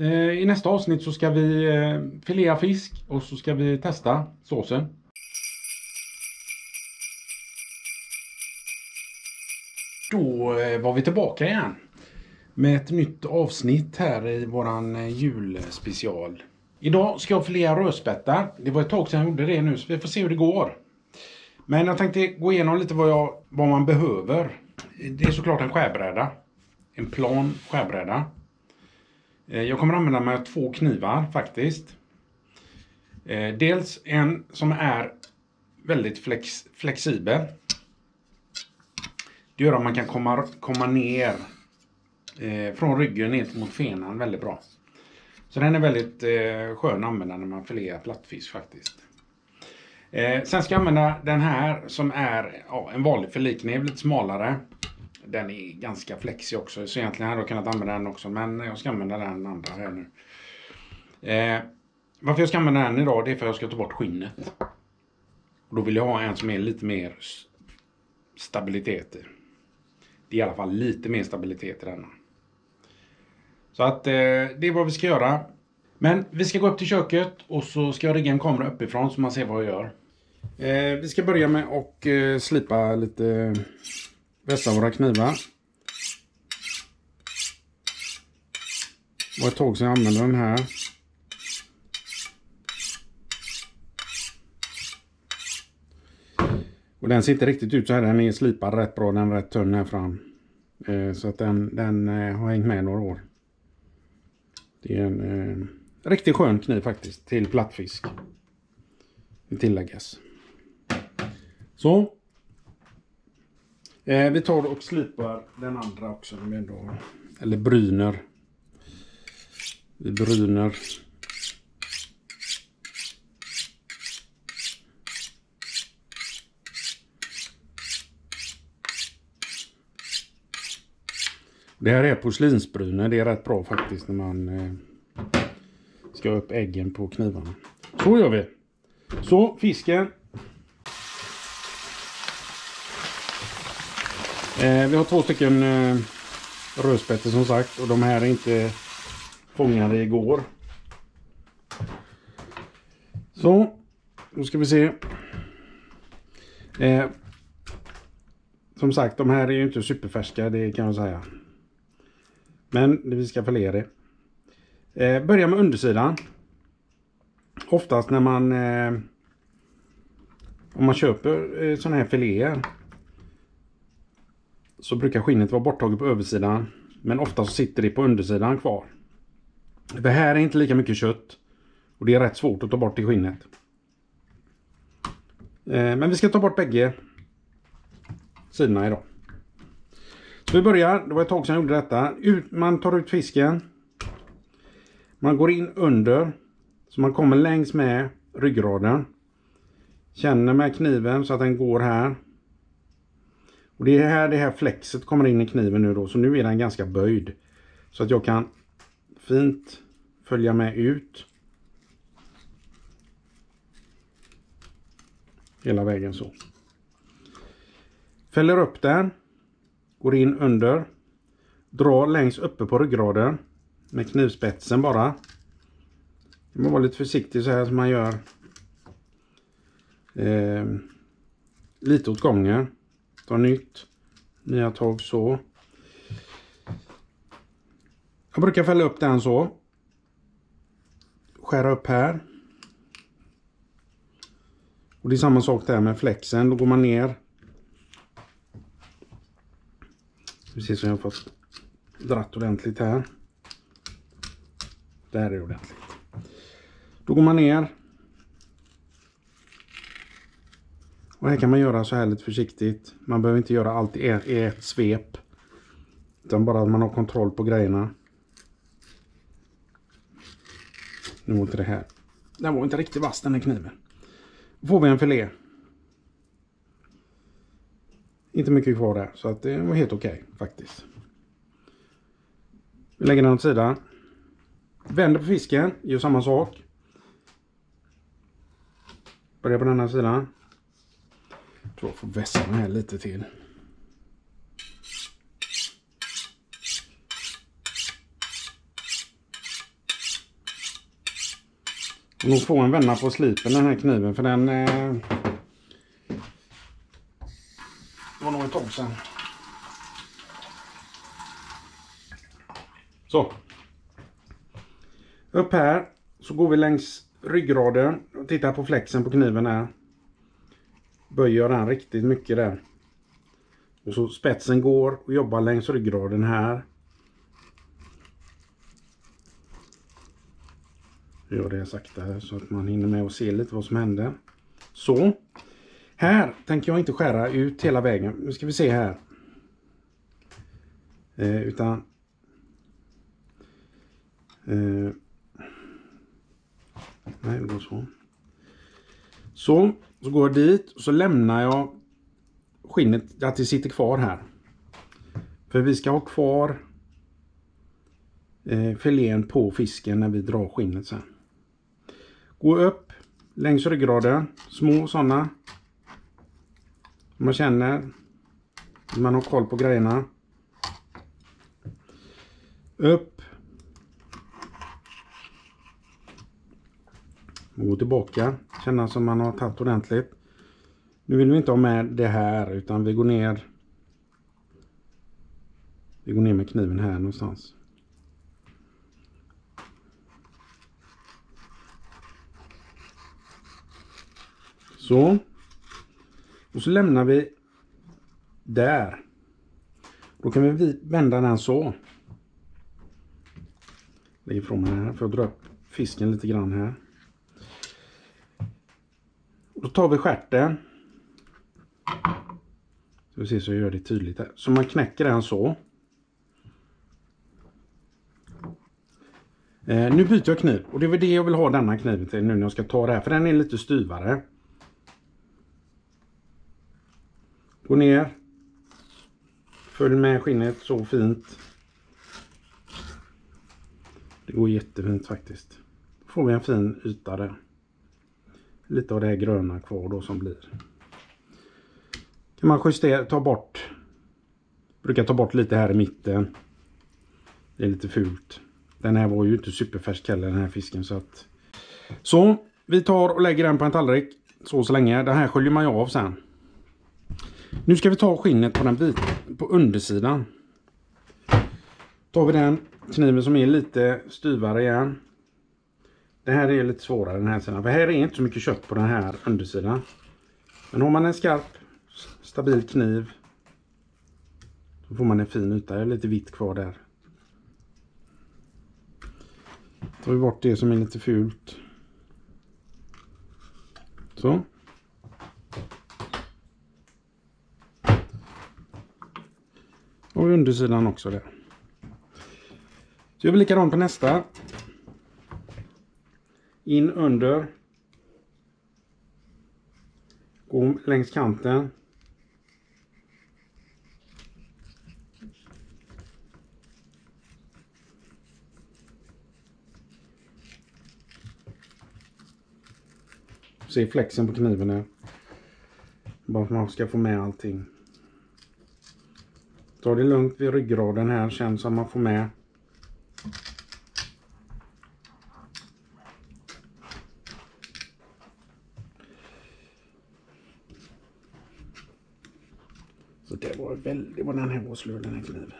I nästa avsnitt så ska vi filea fisk och så ska vi testa såsen. Då var vi tillbaka igen med ett nytt avsnitt här i våran julspecial. Idag ska jag filea rödspettar. Det var ett tag sedan jag gjorde det nu, så vi får se hur det går. Men jag tänkte gå igenom lite vad man behöver. Det är såklart en skärbräda. En plan skärbräda. Jag kommer använda mig av 2 knivar faktiskt. Dels en som är väldigt flexibel. Det gör att man kan komma ner från ryggen ner mot fenan väldigt bra. Så den är väldigt skön att använda när man filear plattfisk faktiskt. Sen ska jag använda den här som är en vanlig filékniv, lite smalare. Den är ganska flexig också, så egentligen hade jag kunnat använda den också, men jag ska använda den andra här nu. Varför jag ska använda den idag, det är för att jag ska ta bort skinnet. Och då vill jag ha en som är lite mer stabilitet i. Det är i alla fall lite mer stabilitet i denna. Så att det är vad vi ska göra. Men vi ska gå upp till köket och så ska jag rigga en kamera uppifrån så man ser vad jag gör. Vi ska börja med att slipa lite, vässa våra knivar. Det var ett tag sedan jag använde den här. Och den ser inte riktigt ut så här, den är slipad rätt bra, den är rätt tunn här fram. Så att den har hängt med några år. Det är en riktigt skön kniv faktiskt till plattfisk. Det tilläggas. Så. Vi tar och slipar den andra också. Eller bryner. Vi bryner. Det här är porslinsbryner. Det är rätt bra faktiskt när man ska upp äggen på knivarna. Så gör vi. Så, fisken. Vi har 2 stycken rödspetter som sagt. Och de här är inte fångade igår. Så, då ska vi se. Som sagt, de här är ju inte superfärska, det kan jag säga. Men vi ska filea det. Börja med undersidan. Oftast när man om man köper såna här filéer så brukar skinnet vara borttaget på översidan, men ofta så sitter det på undersidan kvar. Det här är inte lika mycket kött och det är rätt svårt att ta bort i skinnet. Men vi ska ta bort bägge sidorna idag. Så vi börjar, det var ett tag sedan jag gjorde detta. Man tar ut fisken. Man går in under. Så man kommer längs med ryggraden. Känner med kniven så att den går här. Och det är här det här flexet kommer in i kniven nu då. Så nu är den ganska böjd. Så att jag kan fint följa med ut. Hela vägen så. Fäller upp den. Går in under. Drar längs uppe på ryggraden. Med knivspetsen bara. Man var lite försiktig så här som man gör. Lite åt gången. Ta nytt. Nya tag så. Jag brukar fälla upp den så. Skära upp här. Och det är samma sak där med flexen. Då går man ner. Precis som jag har fått dratt ordentligt här. Där är det ordentligt. Då går man ner. Och här kan man göra så här lite försiktigt. Man behöver inte göra allt i ett svep. Utan bara att man har kontroll på grejerna. Nu mot det här. Den var inte riktigt vass den här kniven. Då får vi en filé. Inte mycket kvar där. Så att det var helt okej faktiskt. Vi lägger den åt sidan. Vänder på fisken. Gör samma sak. Börjar på den här sidan. Jag tror jag får vässa den här lite till. nog få en vända på slipen den här kniven, för den det var nog ett tag sedan. Så. Upp här så går vi längs ryggraden och tittar på flexen på kniven här. Böjer den riktigt mycket där. Och så spetsen går och jobbar längs ryggraden här. Gör det sakta här så att man hinner med och se lite vad som händer. Så. Här tänker jag inte skära ut hela vägen. Nu ska vi se här. Utan nej, det går så. Så går jag dit och så lämnar jag skinnet att det sitter kvar här. För vi ska ha kvar filén på fisken när vi drar skinnet sen. Gå upp längs ryggraden, små sådana. Man känner, man har koll på grejerna. Upp. Gå tillbaka, känna som man har tagit ordentligt. Nu vill vi inte ha med det här, utan vi går ner. Vi går ner med kniven här någonstans. Så. Och så lämnar vi där. Då kan vi vända den så. Lägger ifrån den här för att dra upp fisken lite grann här. Då tar vi stjärten. Så vi ser så jag gör det tydligt här. Så man knäcker den så. Nu byter jag kniv. Och det är väl det jag vill ha denna kniven till nu när jag ska ta det här. För den är lite styvare. Gå ner. Följ med skinnet så fint. Det går jättefint faktiskt. Då får vi en fin yta där. Lite av det här gröna kvar då som blir. Kan man justera, ta bort. Brukar ta bort lite här i mitten. Det är lite fult. Den här var ju inte superfärsk heller, den här fisken, så att. Så vi tar och lägger den på en tallrik så länge. Den här sköljer man ju av sen. Nu ska vi ta skinnet på den biten på undersidan. Tar vi den kniven som är lite styvare igen. Det här är lite svårare den här sidan. För här är inte så mycket kött på den här undersidan. Men har man en skarp, stabil kniv. Så får man en fin yta. Det är lite vitt kvar där. Tar vi bort det som är lite fult. Så. Och undersidan också där. Så gör vi likadant på nästa. In under. Gå längs kanten. Se flexen på kniven här. Bara för att man ska få med allting. Ta det lugnt vid ryggraden här. Känns som man får med. Så det var väldigt vad den här var slö, den här kniven.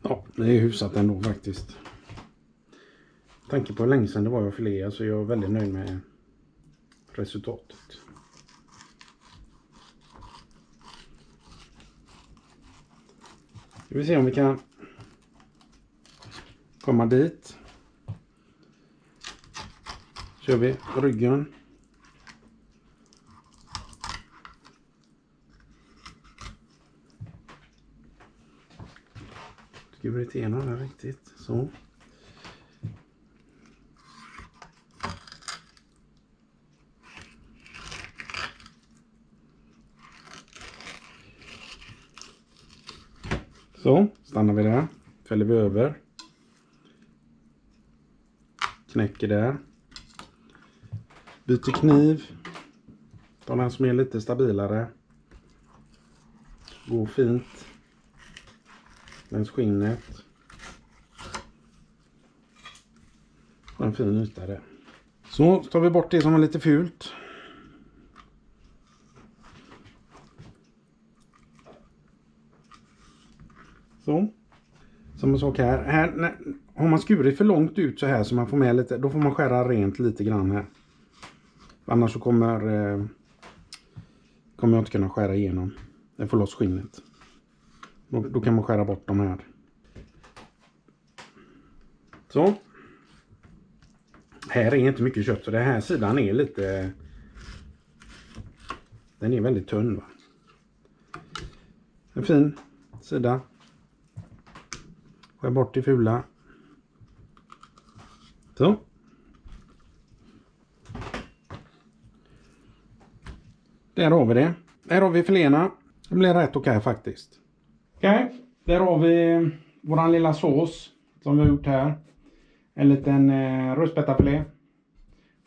Ja, det är husat ändå faktiskt. Med tanke på hur länge sedan det var jag fileade så jag är väldigt nöjd med resultatet. Vi vill se om vi kan komma dit. Kör vi ryggen. skurit igenom det riktigt. Så. Så, stannar vi där. Fäller vi över. Knäcker där. Byter kniv. Tar den som är lite stabilare. Går fint. Längs skinnet. Får en fin yta där. Så tar vi bort det som är lite fult. Så. Samma sak här. Här har man skurit för långt ut så här så man får med lite, då får man skära rent lite grann här. Annars så kommer jag inte kunna skära igenom. Jag får loss skinnet. Då kan man skära bort de här. Så. Här är inte mycket kött så den här sidan är lite... Den är väldigt tunn va. En fin sida. Skär bort det fula. Så. Där har vi det. Där har vi filéerna. Det blir rätt okej faktiskt. Okej, där har vi våran lilla sås som vi har gjort här. En liten rödspättafilé.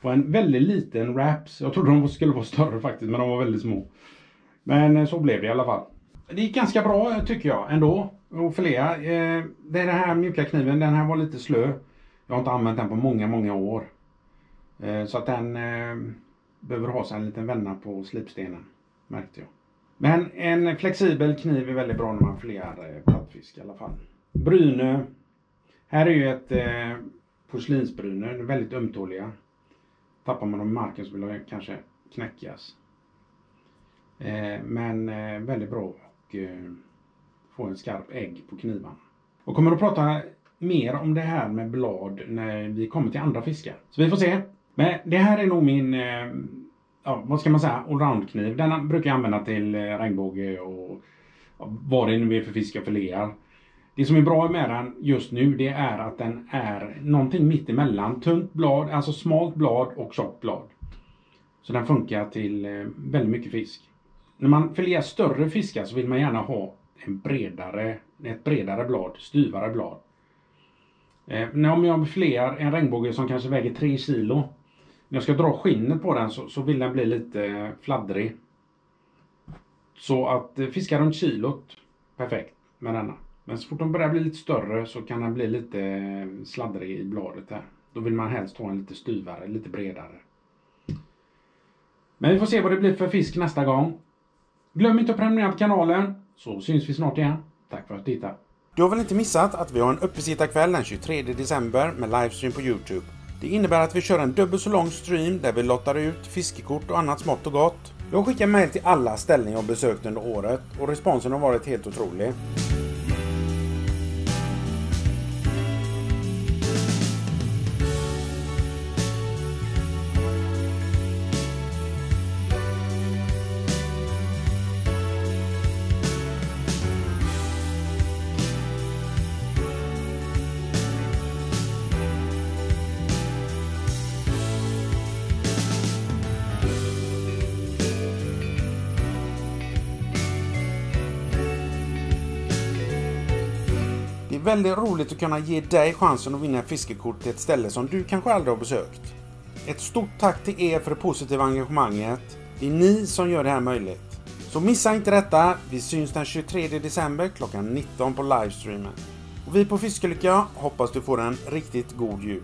Och en väldigt liten wraps. Jag trodde de skulle vara större faktiskt, men de var väldigt små. Men så blev det i alla fall. Det gick ganska bra tycker jag ändå. Och filea. Det är den här mjuka kniven, den här var lite slö. Jag har inte använt den på många år. Så att den behöver ha sig en liten vända på slipstenen, märkte jag. Men en flexibel kniv är väldigt bra när man filear plattfisk i alla fall. Bryne. Här är ju ett porslinsbryne, de är väldigt ömtåliga. Tappar man dem i marken så vill de kanske knäckas. Men väldigt bra och få en skarp ägg på knivan. Och kommer att prata mer om det här med blad när vi kommer till andra fiskar. Så vi får se. Men det här är nog min, vad ska man säga, allround-kniv. Den brukar jag använda till regnbåge och vad det nu är för fisk jag filear. Det som är bra med den just nu det är att den är någonting mitt emellan. Tunt blad, alltså smalt blad och tjockt blad. Så den funkar till väldigt mycket fisk. När man filear större fiskar så vill man gärna ha ett bredare blad, styvare blad. Om jag filear en regnbåge som kanske väger 3 kilo. När jag ska dra skinnet på den så vill den bli lite fladdrig. Så att fiska runt kilot, perfekt med denna. Men så fort de börjar bli lite större så kan den bli lite sladdrig i bladet här. Då vill man helst ha en lite styvare, lite bredare. Men vi får se vad det blir för fisk nästa gång. Glöm inte att prenumerera på kanalen så syns vi snart igen. Tack för att du tittade. Du har väl inte missat att vi har en uppesittarkväll den 23 december med livestream på YouTube. Det innebär att vi kör en dubbelt så lång stream där vi lottar ut fiskekort och annat smått och gott. Jag har skickat mejl till alla ställen jag besökt under året och responsen har varit helt otrolig. Det är väldigt roligt att kunna ge dig chansen att vinna fiskekort till ett ställe som du kanske aldrig har besökt. Ett stort tack till er för det positiva engagemanget. Det är ni som gör det här möjligt. Så missa inte detta. Vi syns den 23 december klockan 19 på livestreamen. Och vi på Fiskelycka hoppas du får en riktigt god jul.